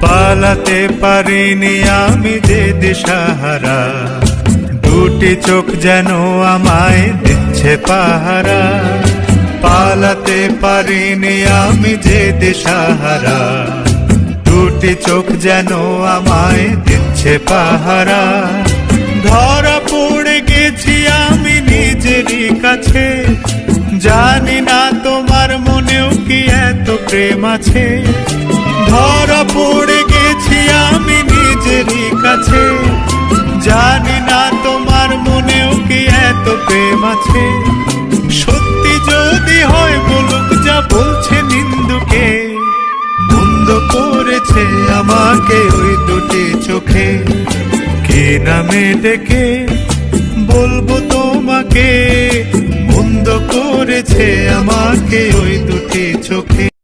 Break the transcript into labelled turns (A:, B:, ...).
A: পালাতে পারিনি আমি যে দিশাহারা, দুটি চোখ যেন আমায় দিচ্ছে পাহারা। পালাতে পারিনি আমি যে দিশাহারা, দুটি চোখ যেন আমায় দিচ্ছে পাহারা। ধরা পড়ে গেছি আমি নিজেরই কাছে, জানি না তোমার মনেও কি এত প্রেম আছে। ধরা পড়ে গেছি আমি নিজেরই কাছে, জানি না তোমার মনেও কি এত প্রেম আছে। সত্যি যদি হয় বলুক যা বলছে নিন্দুকে, মন্দ করেছে আমাকে ওই দুটি চোখে। কি নামে ডেকে বলবো তোমাকে, মন্দ করেছে আমাকে ওই দুটি চোখে।